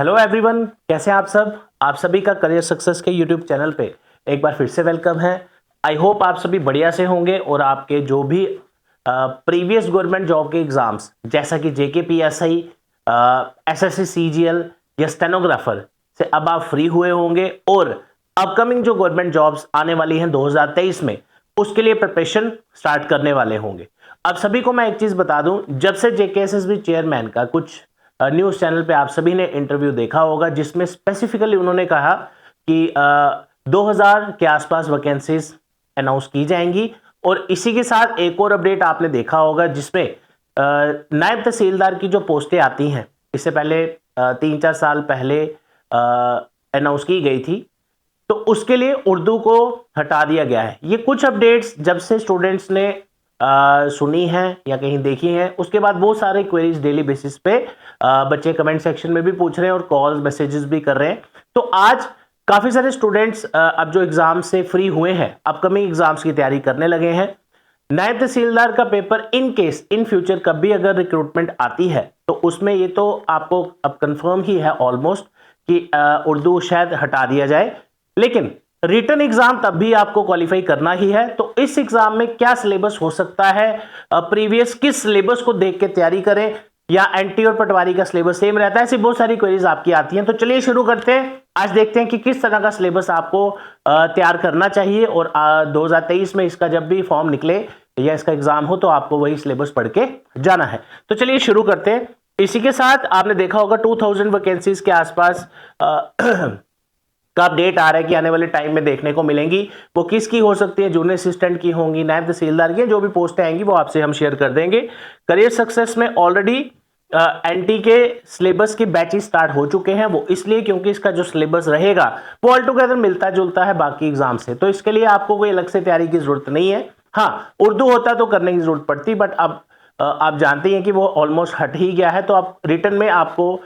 Hello everyone, कैसे हैं आप सब। आप सभी का करियर सक्सेस के यूट्यूब चैनल पे एक बार फिर से वेलकम है। आई होप आप सभी बढ़िया से होंगे और आपके जो भी प्रीवियस गवर्नमेंट जॉब के एग्जाम्स जैसा कि जेके पीएसआई, एसएससी सीजीएल या स्टेनोग्राफर से अब आप फ्री हुए होंगे और अपकमिंग जो गवर्नमेंट जॉब्स आने वाली हैं 2023 में उसके लिए प्रिपरेशन स्टार्ट करने वाले होंगे। अब सभी को मैं एक चीज बता दूं, जब से जेकेएसएसबी चेयरमैन का कुछ न्यूज़ चैनल पे आप सभी ने इंटरव्यू देखा होगा जिसमें स्पेसिफिकली उन्होंने कहा कि 2000 के आसपास वैकेंसीज अनाउंस की जाएंगी। और इसी के साथ एक और अपडेट आपने देखा होगा जिसमें नायब तहसीलदार की जो पोस्टें आती हैं, इससे पहले 3-4 साल पहले अनाउंस की गई थी, तो उसके लिए उर्दू को हटा दिया गया है। ये कुछ अपडेट्स जब से स्टूडेंट्स ने सुनी है या कहीं देखी है, उसके बाद बहुत सारे क्वेरीज डेली बेसिस पे बच्चे कमेंट सेक्शन में भी पूछ रहे हैं और कॉल्स मैसेजेस भी कर रहे हैं। तो आज काफी सारे स्टूडेंट्स अब जो एग्जाम से फ्री हुए हैं अपकमिंग एग्जाम्स की तैयारी करने लगे हैं। नायब तहसीलदार का paper in case in future कभी अगर रिक्रूटमेंट आती है तो उसमें ये तो आपको अब कंफर्म ही है ऑलमोस्ट कि उर्दू शायद हटा दिया जाए, लेकिन रिटन एग्जाम तब भी आपको क्वालिफाई करना ही है। तो इस एग्जाम में क्या सिलेबस हो सकता है, प्रीवियस किस सिलेबस को देख के तैयारी करें या एनटी और पटवारी का सिलेबस सेम रहता है, ऐसी बहुत सारी क्वेरीज आपकी आती हैं। तो चलिए शुरू करते हैं। आज देखते हैं कि किस तरह का सिलेबस आपको तैयार करना चाहिए और 2023 में इसका जब भी फॉर्म निकले या इसका एग्जाम हो तो आपको वही सिलेबस पढ़ के जाना है। तो चलिए शुरू करते हैं। इसी के साथ आपने देखा होगा 2000 वैकेंसीज के आसपास का अपडेट आ रहा है कि आने वाले टाइम में देखने को मिलेंगी। वो किसकी हो सकती है, जूनियर असिस्टेंट की होंगी, नायब तहसीलदार की, जो भी पोस्टें आएंगी वो आपसे हम शेयर कर देंगे। करियर सक्सेस में ऑलरेडी एनटी के सिलेबस की बैचेस स्टार्ट हो चुके हैं। वो इसलिए क्योंकि इसका जो सिलेबस रहेगा वो ऑल टुगेदर मिलता जुलता है बाकी एग्जाम से, तो इसके लिए आपको कोई अलग से तैयारी की जरूरत नहीं है। हाँ, उर्दू होता तो करने की जरूरत पड़ती, बट अब आप जानते हैं कि वो ऑलमोस्ट हट ही गया है। तो आप रिटर्न में आपको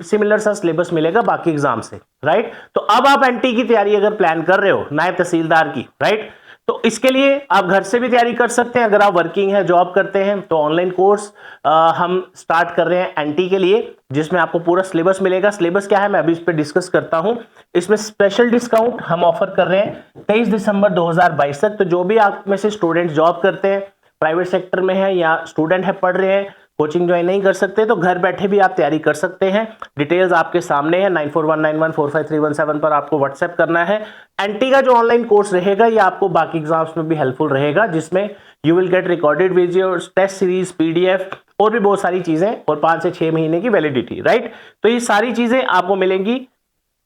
सिमिलर सा सिलेबस मिलेगा बाकी एग्जाम से, राइट। तो अब आप एनटी की तैयारी अगर प्लान कर रहे हो नायब तहसीलदार की, राइट, तो इसके लिए आप घर से भी तैयारी कर सकते हैं। अगर आप वर्किंग है, जॉब करते हैं, तो ऑनलाइन कोर्स हम स्टार्ट कर रहे हैं एनटी के लिए, जिसमें आपको पूरा सिलेबस मिलेगा। सिलेबस क्या है मैं अभी इस पर डिस्कस करता हूं। इसमें स्पेशल डिस्काउंट हम ऑफर कर रहे हैं 23 दिसंबर 2022 तक। तो जो भी आप में से स्टूडेंट जॉब करते हैं, प्राइवेट सेक्टर में है या स्टूडेंट है, पढ़ रहे हैं, कोचिंग ज्वाइन नहीं कर सकते, तो घर बैठे भी आप तैयारी कर सकते हैं। डिटेल्स आपके सामने है। 9419145317 पर आपको व्हाट्सएप करना है। एनटी का जो ऑनलाइन कोर्स रहेगा ये आपको बाकी एग्जाम्स में भी हेल्पफुल रहेगा, जिसमें you will get recorded video, test series, PDF और भी बहुत सारी चीजें, और 5 से 6 महीने की वैलिडिटी, राइट। तो ये सारी चीजें आपको मिलेंगी।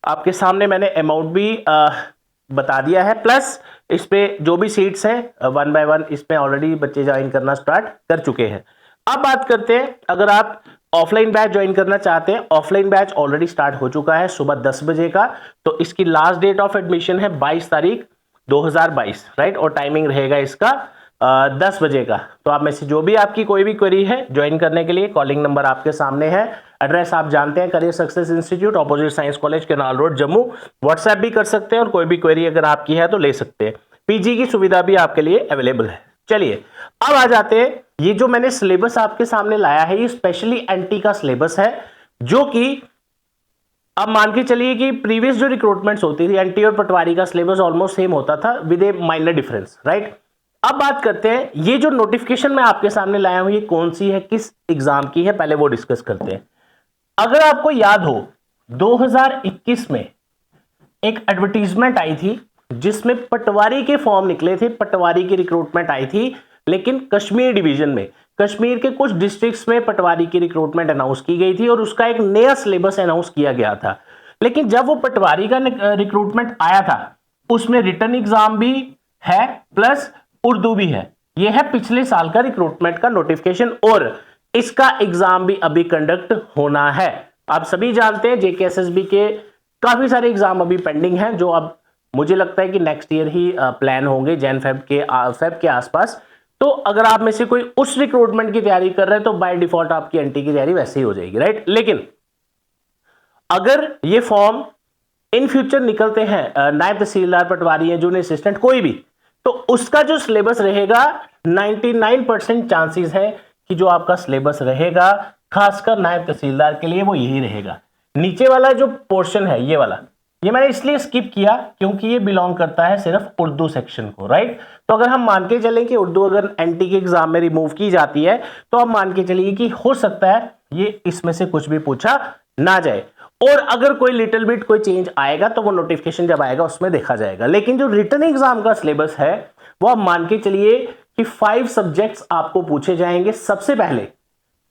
आपके सामने मैंने अमाउंट भी बता दिया है, प्लस इस पे जो भी सीट्स हैं 1 बाय 1 इसमें ऑलरेडी बच्चे ज्वाइन करना स्टार्ट कर चुके हैं। अब बात करते हैं, अगर आप ऑफलाइन बैच ज्वाइन करना चाहते हैं, ऑफलाइन बैच ऑलरेडी स्टार्ट हो चुका है सुबह 10 बजे का। तो इसकी लास्ट डेट ऑफ एडमिशन है 22 तारीख 2022, राइट, और टाइमिंग रहेगा इसका 10 बजे का। तो आप में से जो भी आपकी कोई भी क्वेरी है ज्वाइन करने के लिए, कॉलिंग नंबर आपके सामने है, एड्रेस आप जानते हैं, career success institute, opposite science college, canal road, Jammu. WhatsApp भी कर सकते हैं और कोई भी क्वेरी अगर आपकी है तो ले सकते हैं। पीजी की सुविधा भी आपके लिए अवेलेबल है। चलिए अब आ जाते हैं, ये जो मैंने सिलेबस आपके सामने लाया है ये स्पेशली एनटी का सिलेबस है, जो कि अब मान के चलिए कि प्रीवियस जो रिक्रूटमेंट्स होती थी एनटी और पटवारी का सिलेबस ऑलमोस्ट सेम होता था with A minor difference, right. अब बात करते हैं, ये जो नोटिफिकेशन मैं आपके सामने लाया हूं ये कौन सी है, किस एग्जाम की है, पहले वो डिस्कस करते हैं। अगर आपको याद हो 2021 में एक एडवर्टीजमेंट आई थी जिसमें पटवारी के फॉर्म निकले थे, पटवारी की रिक्रूटमेंट आई थी, लेकिन कश्मीर डिवीजन में, कश्मीर के कुछ डिस्ट्रिक्ट्स में पटवारी की रिक्रूटमेंट अनाउंस की गई थी और उसका एक नया सिलेबस अनाउंस किया गया था। लेकिन जब वो पटवारी का रिक्रूटमेंट आया था उसमें रिटन एग्जाम भी है प्लस उर्दू भी है। यह है पिछले साल का रिक्रूटमेंट का नोटिफिकेशन और इसका एग्जाम भी अभी कंडक्ट होना है। आप सभी जानते हैं जेकेएसएसबी के काफी सारे एग्जाम अभी पेंडिंग हैं, जो अब मुझे लगता है कि नेक्स्ट ईयर ही प्लान होंगे, जैन फेब के आसपास। तो अगर आप में से कोई उस रिक्रूटमेंट की तैयारी कर रहे हैं तो बाय डिफॉल्ट आपकी एनटी की तैयारी वैसे ही हो जाएगी, राइट। लेकिन अगर ये फॉर्म इन फ्यूचर निकलते हैं नायब तहसीलदार, पटवारी या जूनियर असिस्टेंट कोई भी, तो उसका जो सिलेबस रहेगा 99% चांसेस है कि जो आपका सिलेबस रहेगा खासकर नायब तहसीलदार के लिए वो यही रहेगा। नीचे वाला जो पोर्शन है ये वाला, ये मैंने इसलिए स्किप किया क्योंकि ये बिलोंग करता है सिर्फ उर्दू सेक्शन को, राइट। तो अगर हम मान के चलें कि उर्दू अगर एनटी के एग्जाम में रिमूव की जाती है तो आप मान के चलिए कि हो सकता है ये इसमें से कुछ भी पूछा ना जाए, और अगर कोई लिटिल बिट कोई चेंज आएगा तो वो नोटिफिकेशन जब आएगा उसमें देखा जाएगा। लेकिन जो रिटन एग्जाम का सिलेबस है वो आप मान के चलिए कि 5 सब्जेक्ट्स आपको पूछे जाएंगे। सबसे पहले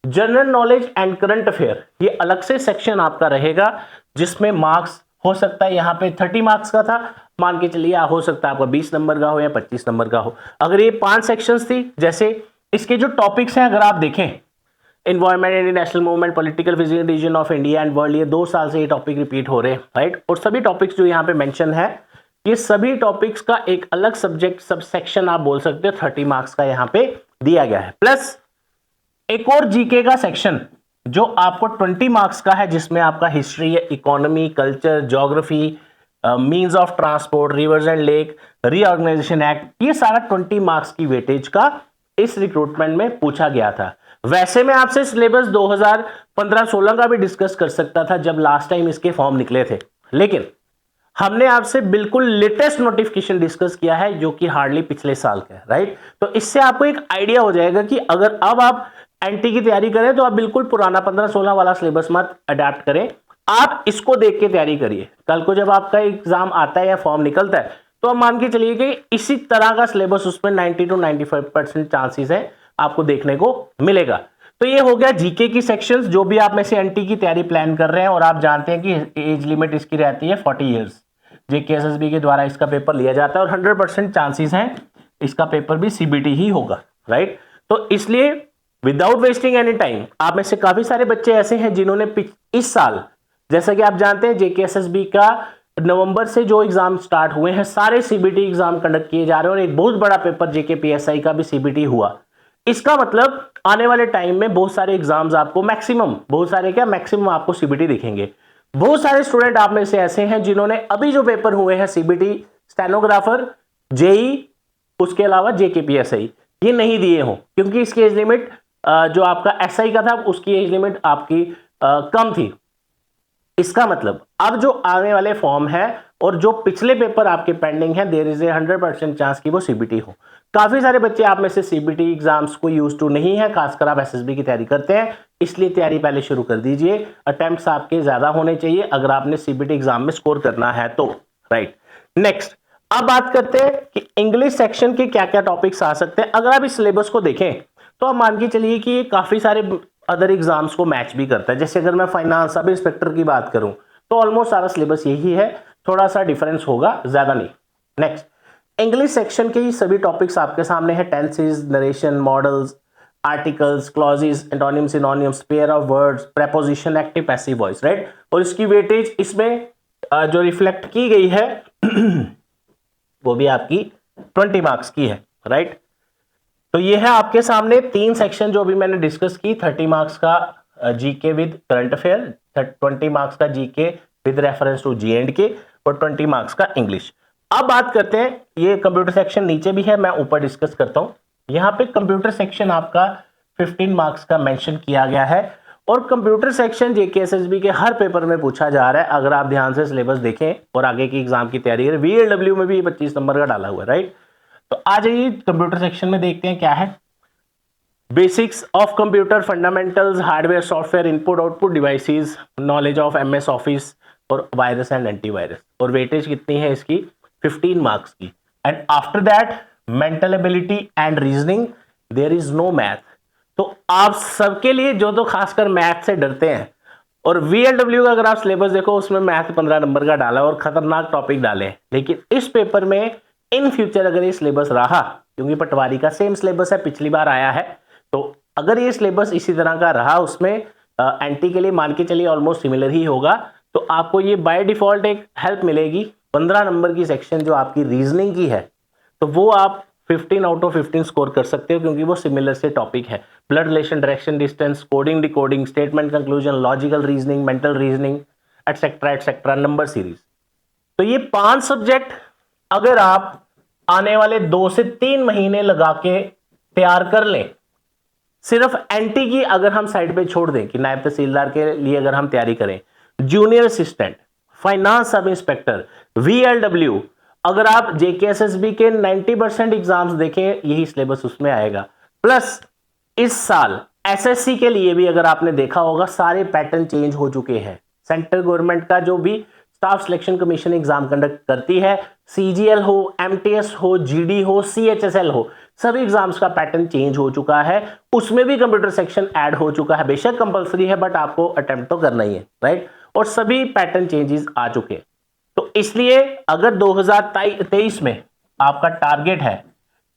general knowledge and current affair, ये अलग से सेक्शन आपका रहेगा जिसमें मार्क्स हो सकता है यहाँ पे 30 मार्क्स का था, मान के चलिए हो सकता है आपका 20 नंबर का हो या 25 नंबर का हो। अगर ये 5 सेक्शंस थी, जैसे इसके जो टॉपिक्स हैं अगर आप देखें, environment, international movement, political physical region of India and world, ये 2 साल से ये टॉपिक रिपीट हो रहे हैं, राइट। और सभी टॉपिक्स जो यहाँ पे मेंशन है, ये सभी टॉपिक्स का एक अलग सब्जेक्ट सब सेक्शन आप बोल सकते हो 30 मार्क्स का यहाँ पे दिया गया है। प्लस एक और जीके का सेक्शन जो आपको 20 मार्क्स का है, जिसमें आपका हिस्ट्री है, economy, culture, geography, means of transport, rivers and lake, reorganisation act, ये सारा 20 मार्क्स की वेटेज का इस रिक्रूटमेंट में पूछा गया था। वैसे मैं आपसे सिलेबस 2015-16 का भी डिस्कस कर सकता था जब लास्ट टाइम इसके फॉर्म निकले थे, लेकिन हमने आपसे बिल्कुल लेटेस्ट नोटिफिकेशन डिस्कस किया है जो कि हार्डली पिछले साल का है, राइट। तो इससे आपको एक आइडिया हो जाएगा कि अगर अब आप एनटी की तैयारी करें तो आप बिल्कुल पुराना 15-16 वाला सिलेबस मत अडेप्ट करें, आप इसको देख के तैयारी करिए। कल को जब आपका एग्जाम आता है या फॉर्म निकलता है तो आप मान के चलिए कि इसी तरह का सिलेबस उसमें 90 to 95% चांसेस है आपको देखने को मिलेगा। तो ये हो गया जीके की सेक्शंस, जो भी आप में से एनटी की तैयारी प्लान कर रहे हैं और आप जानते हैं कि एज लिमिट इसकी रहती है 40 ईयर्स, जेकेएसएसबी के द्वारा इसका पेपर लिया जाता है और 100% चांसेस हैं इसका पेपर भी सीबीटी ही होगा, राइट। तो इसलिए विदाउट वेस्टिंग एनी टाइम, आप में से काफी सारे बच्चे ऐसे हैं जिन्होंने इस साल, जैसा कि आप जानते हैं जेकेएसएसबी का नवंबर से जो एग्जाम स्टार्ट हुए हैं सारे सीबीटी एग्जाम कंडक्ट किए जा रहे हैं और एक बहुत बड़ा पेपर जेकेपीएसआई का भी सीबीटी हुआ। इसका मतलब आने वाले टाइम में बहुत सारे एग्जाम्स आपको मैक्सिमम आपको सीबीटी दिखेंगे। बहुत सारे स्टूडेंट आप में से ऐसे हैं जिन्होंने अभी जो पेपर हुए हैं सीबीटी, स्टेनोग्राफर, जेई, उसके अलावा जेकेपीएसआई, ये नहीं दिए हो क्योंकि इसकी एज लिमिट जो आपका एसआई का था उसकी एज लिमिट आपकी कम थी। इसका मतलब अब जो आने वाले फॉर्म है और जो पिछले पेपर आपके पेंडिंग है, देयर इज ए 100% चांस कि वो सीबीटी हो। काफी सारे बच्चे आप में से सीबीटी एग्जाम्स को यूज टू नहीं है, खासकर आप एसएसबी की तैयारी करते हैं, इसलिए तैयारी पहले शुरू कर दीजिए। अटेम्प्ट्स आपके ज्यादा होने चाहिए अगर आपने सीबीटी एग्जाम में स्कोर करना है तो, राइट। नेक्स्ट, अब बात करते हैं कि इंग्लिश सेक्शन के क्या क्या टॉपिक्स आ सकते हैं। अगर आप इस सिलेबस को देखें तो आप मान के चलिए कि ये काफी सारे अदर एग्जाम्स को मैच भी करता है। जैसे अगर मैं फाइनेंस सब इंस्पेक्टर की बात करूं तो ऑलमोस्ट सारा सिलेबस यही है, थोड़ा सा डिफरेंस होगा, ज्यादा नहीं। नेक्स्ट, इंग्लिश सेक्शन के ही सभी टॉपिक्स आपके सामने है, tenses, narration, models, articles, clauses, antonyms, synonyms, pair of words, preposition, active, passive voice, right. और इसकी वेटेज इसमें जो रिफ्लेक्ट की गई है वो भी आपकी 20 मार्क्स की है, राइट। तो ये है आपके सामने 3 सेक्शन जो अभी मैंने डिस्कस की, 30 मार्क्स का GK with current affair, 20 marks का जीके विद रेफरेंस टू जीएंडके और 20 मार्क्स का इंग्लिश। अब बात करते हैं, ये कंप्यूटर सेक्शन नीचे भी है, मैं ऊपर डिस्कस करता हूं। यहाँ पे कंप्यूटर सेक्शन आपका 15 मार्क्स का मेंशन किया गया है और कंप्यूटर सेक्शन जेकेएसएसबी के हर पेपर में पूछा जा रहा है। अगर आप ध्यान से सिलेबस देखें और आगे की एग्जाम की तैयारी करें, वीएलडब्ल्यू में भी 25 नंबर का डाला हुआ है, राइट। तो आ जाइए कंप्यूटर सेक्शन में देखते हैं क्या है। Basics of computer, fundamentals, hardware, software, input output devices, knowledge of MS office और वायरस एंड एंटीवायरस। और वेटेज कितनी है इसकी? 15 मार्क्स की। And after that mental ability and reasoning, there is no math. तो आप सबके लिए जो तो खासकर मैथ से डरते हैं, और वीएलडब्ल्यू का अगर आप सिलेबस देखो उसमें मैथ 15 नंबर का डाला और खतरनाक टॉपिक डाले, लेकिन इस पेपर में इन फ्यूचर अगर ये सिलेबस रहा, क्योंकि पटवारी का सेम सिलेबस है, पिछली बार आया है, तो अगर ये सिलेबस इसी तरह का रहा उसमें एनटी के लिए मान के चलिए ऑलमोस्ट सिमिलर ही होगा, तो आपको ये बाय डिफॉल्ट एक हेल्प मिलेगी। 15 नंबर की सेक्शन जो आपकी रीजनिंग की है तो वो आप 15 आउट ऑफ 15 स्कोर कर सकते हो, क्योंकि वो सिमिलर से टॉपिक है। Blood relation, direction, distance, coding, decoding, statement conclusion, logical reasoning, mental reasoning, etcetera, number series. तो ये 5 सब्जेक्ट अगर आप आने वाले 2 से 3 महीने लगा के तैयार कर लें, सिर्फ एनटी की अगर हम साइड पे छोड़ दें कि नायब तहसीलदार के लिए अगर हम तैयारी करें, junior assistant, finance sub inspector, VLW। अगर आप JKSSB के 90% एग्जाम्स देखें यही सिलेबस उसमें आएगा। प्लस इस साल SSC के लिए भी अगर आपने देखा होगा सारे पैटर्न चेंज हो चुके हैं। सेंट्रल गवर्नमेंट का जो भी staff selection commission exam conduct करती है, CGL हो, MTS हो, GD हो, CHSL हो, सभी एग्जाम्स का पैटर्न चेंज हो चुका है। उसमें भी कंप्यूटर सेक्शन ऐड हो चुका है, बेशक कंपलसरी है बट आपको अटेम्प्ट तो करना ही है, राइट। और सभी पैटर्न चेंजेस आ चुके हैं। तो इसलिए अगर 2023 में आपका टारगेट है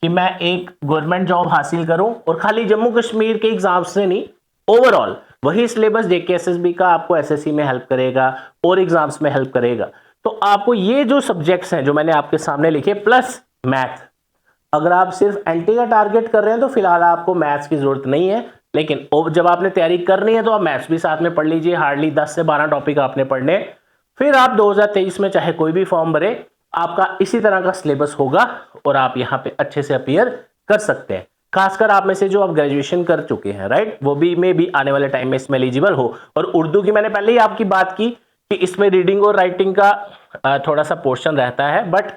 कि मैं एक गवर्नमेंट जॉब हासिल करूं और खाली जम्मू कश्मीर के एग्जाम से नहीं, ओवरऑल वही सिलेबस JKSSB का आपको SSC में हेल्प करेगा और एग्जाम्स में हेल्प करेगा। तो आपको ये जो सब्जेक्ट्स हैं जो मैंने आपके सामने लिखे प्लस मैथ, अगर आप सिर्फ एनटी का टारगेट कर रहे हैं तो फिलहाल आपको मैथ्स की जरूरत नहीं है, लेकिन जब आपने तैयारी करनी है तो आप मैथ्स भी साथ में पढ़ लीजिए। हार्डली 10 से 12 टॉपिक आपने पढ़ने, फिर आप 2023 में चाहे कोई भी फॉर्म भरे, आपका इसी तरह का सिलेबस होगा और आप यहाँ पे अच्छे से अपीयर कर सकते हैं। खासकर आप में से जो आप ग्रेजुएशन कर चुके हैं, राइट, वो भी में भी आने वाले टाइम में इसमें एलिजिबल हो। और उर्दू की मैंने पहले ही आपकी बात की कि इसमें रीडिंग और राइटिंग का थोड़ा सा पोर्शन रहता है, बट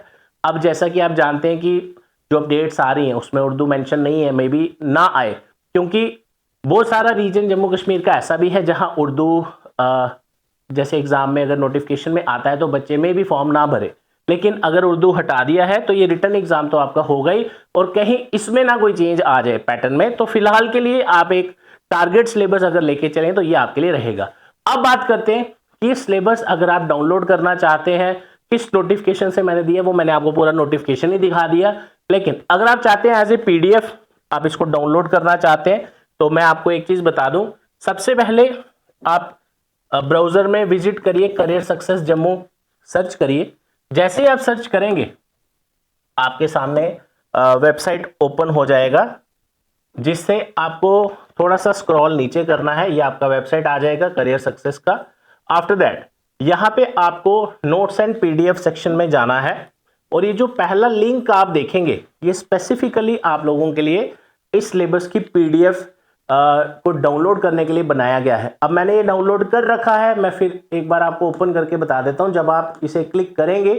अब जैसा कि आप जानते हैं कि जो अपडेट्स आ रही हैं उसमें उर्दू मेंशन नहीं है, मे बी ना आए, क्योंकि बहुत सारा रीजन जम्मू कश्मीर का ऐसा भी है जहां उर्दू जैसे एग्जाम में अगर नोटिफिकेशन में आता है तो बच्चे में भी फॉर्म ना भरे, लेकिन अगर उर्दू हटा दिया है तो ये रिटर्न एग्जाम तो आपका होगा ही, और कहीं इसमें ना कोई चेंज आ जाए पैटर्न में, तो फिलहाल के लिए आप एक टारगेट सिलेबस अगर लेके चलें तो ये आपके लिए रहेगा। अब बात करते हैं कि सिलेबस अगर आप डाउनलोड करना चाहते हैं, किस नोटिफिकेशन से मैंने दिया वो मैंने आपको पूरा नोटिफिकेशन ही दिखा दिया, लेकिन अगर आप चाहते हैं एज ए PDF आप इसको डाउनलोड करना चाहते हैं तो मैं आपको एक चीज बता दूं। सबसे पहले आप ब्राउजर में विजिट करिए, करियर सक्सेस जम्मू सर्च करिए। जैसे ही आप सर्च करेंगे आपके सामने वेबसाइट ओपन हो जाएगा, जिससे आपको थोड़ा सा स्क्रॉल नीचे करना है, ये आपका वेबसाइट आ जाएगा करियर सक्सेस का। आफ्टर दैट यहां पे आपको नोट्स एंड PDF सेक्शन में जाना है, और ये जो पहला लिंक आप देखेंगे ये स्पेसिफिकली आप लोगों के लिए इस सिलेबस की PDF को डाउनलोड करने के लिए बनाया गया है। अब मैंने ये डाउनलोड कर रखा है, मैं फिर एक बार आपको ओपन करके बता देता हूं। जब आप इसे क्लिक करेंगे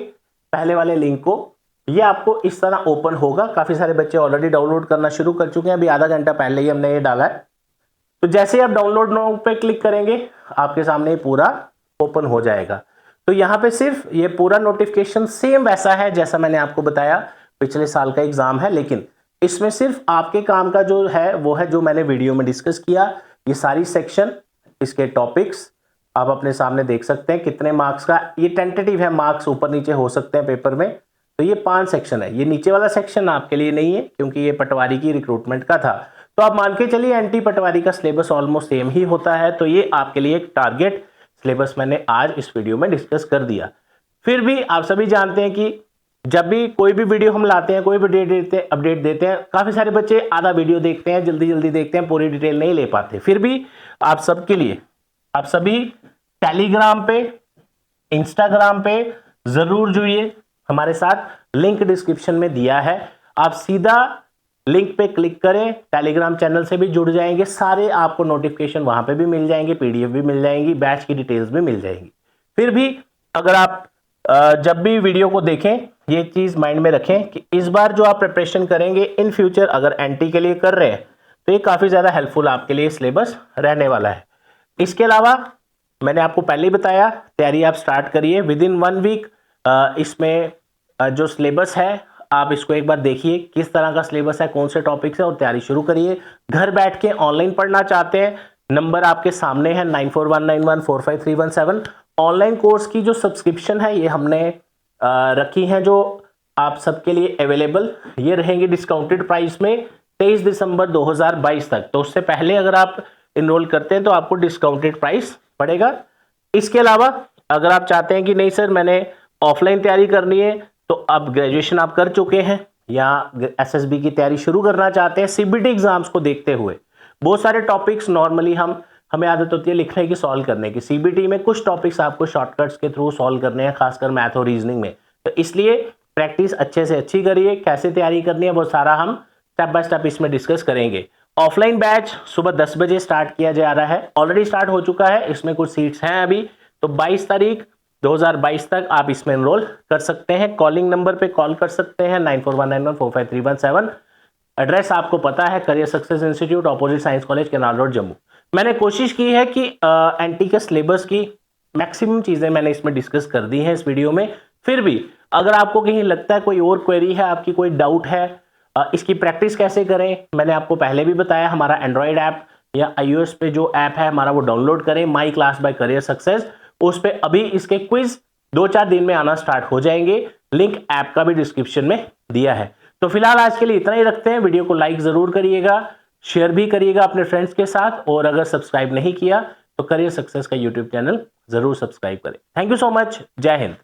पहले वाले लिंक को, ये आपको इस तरह ओपन होगा। काफी सारे बच्चे ऑलरेडी डाउनलोड करना शुरू कर चुके हैं, अभी आधा घंटा पहले ही हमने ये डाला है। तो जैसे ही आप डाउनलोड नाउ पे क्लिक करेंगे आपके सामने पूरा ओपन हो जाएगा। तो यहाँ पे सिर्फ ये पूरा नोटिफिकेशन सेम वैसा है जैसा मैंने आपको बताया, पिछले साल का एग्जाम है, लेकिन इसमें सिर्फ आपके काम का जो है वो है जो मैंने वीडियो में डिस्कस किया। ये सारी सेक्शन, इसके टॉपिक्स आप अपने सामने देख सकते हैं कितने मार्क्स का, ये टेंटेटिव है, मार्क्स ऊपर नीचे हो सकते हैं पेपर में। तो ये 5 सेक्शन है। ये नीचे वाला सेक्शन आपके लिए नहीं है क्योंकि ये पटवारी की रिक्रूटमेंट का था, तो आप मान के चलिए एंटी पटवारी का सिलेबस ऑलमोस्ट सेम ही होता है। तो ये आपके लिए एक टारगेट सिलेबस मैंने आज इस वीडियो में डिस्कस कर दिया। फिर भी आप सभी जानते हैं कि जब भी कोई भी वीडियो हम लाते हैं, कोई भी अपडेट देते हैं, काफी सारे बच्चे आधा वीडियो देखते हैं, जल्दी जल्दी देखते हैं, पूरी डिटेल नहीं ले पाते। फिर भी आप सबके लिए आप सभी टेलीग्राम पे, इंस्टाग्राम पे जरूर जुड़िए हमारे साथ, लिंक डिस्क्रिप्शन में दिया है। आप सीधा लिंक पे क्लिक करें, टेलीग्राम चैनल से भी जुड़ जाएंगे, सारे आपको नोटिफिकेशन वहां पे भी मिल जाएंगे, PDF भी मिल जाएंगी, बैच की डिटेल्स भी मिल जाएंगी। फिर भी अगर आप जब भी वीडियो को देखें ये चीज माइंड में रखें कि इस बार जो आप प्रिपरेशन करेंगे इन फ्यूचर अगर एनटी के लिए कर रहे हैं तो ये काफी ज्यादा हेल्पफुल आपके लिए सिलेबस रहने वाला है। इसके अलावा मैंने आपको पहले ही बताया, तैयारी आप स्टार्ट करिए विद इन 1 वीक। इसमें जो सिलेबस है आप इसको एक बार देखिए किस तरह का सिलेबस है, कौन से टॉपिक्स है, और तैयारी शुरू करिए। घर बैठ के ऑनलाइन पढ़ना चाहते हैं, नंबर आपके सामने है 9419145317। ऑनलाइन कोर्स की जो सब्सक्रिप्शन है ये हमने रखी है जो आप सबके लिए अवेलेबल, ये रहेंगे डिस्काउंटेड प्राइस में 23 दिसंबर 2022 तक। तो उससे पहले अगर आप इनरोल करते हैं तो आपको डिस्काउंटेड प्राइस पड़ेगा। इसके अलावा अगर आप चाहते हैं कि नहीं सर मैंने ऑफलाइन तैयारी करनी है, तो अब ग्रेजुएशन आप कर चुके हैं या SSB की तैयारी शुरू करना चाहते हैं, CBT एग्जाम्स को देखते हुए बहुत सारे टॉपिक्स नॉर्मली हमें आदत होती है लिखने की, सॉल्व करने की। CBT में कुछ टॉपिक्स आपको शॉर्टकट्स के थ्रू सॉल्व करने हैं, खासकर मैथ और रीजनिंग में। तो इसलिए प्रैक्टिस अच्छे से अच्छी करिए, कैसे तैयारी करनी है वो सारा हम स्टेप बाय स्टेप इसमें डिस्कस करेंगे। ऑफलाइन बैच सुबह 10 बजे स्टार्ट किया जा रहा है, ऑलरेडी स्टार्ट हो चुका है, इसमें कुछ सीट्स हैं अभी, तो 22 तारीख 2022 तक आप इसमें एनरोल कर सकते हैं। कॉलिंग नंबर पे कॉल कर सकते हैं 9419145317। एड्रेस आपको पता है, career success institute, opposite science college, canal road, Jammu. मैंने कोशिश की है कि एनटी के सिलेबस की मैक्सिमम चीजें मैंने इसमें डिस्कस कर दी हैं इस वीडियो में। फिर भी अगर आपको कहीं लगता है कोई और क्वेरी है, आपकी कोई डाउट है, इसकी प्रैक्टिस कैसे करें, मैंने आपको पहले भी बताया। हमारा एंड्रॉयड ऐप या iOS पे जो ऐप है हमारा, वो डाउनलोड करें, my class by career success. उस पे अभी इसके क्विज 2-4 दिन में आना स्टार्ट हो जाएंगे। लिंक ऐप का भी डिस्क्रिप्शन में दिया है। तो फिलहाल आज के लिए इतना ही रखते हैं। वीडियो को लाइक जरूर करिएगा, शेयर भी करिएगा अपने फ्रेंड्स के साथ, और अगर सब्सक्राइब नहीं किया तो करियर सक्सेस का यूट्यूब चैनल जरूर सब्सक्राइब करें। Thank you so much. जय हिंद।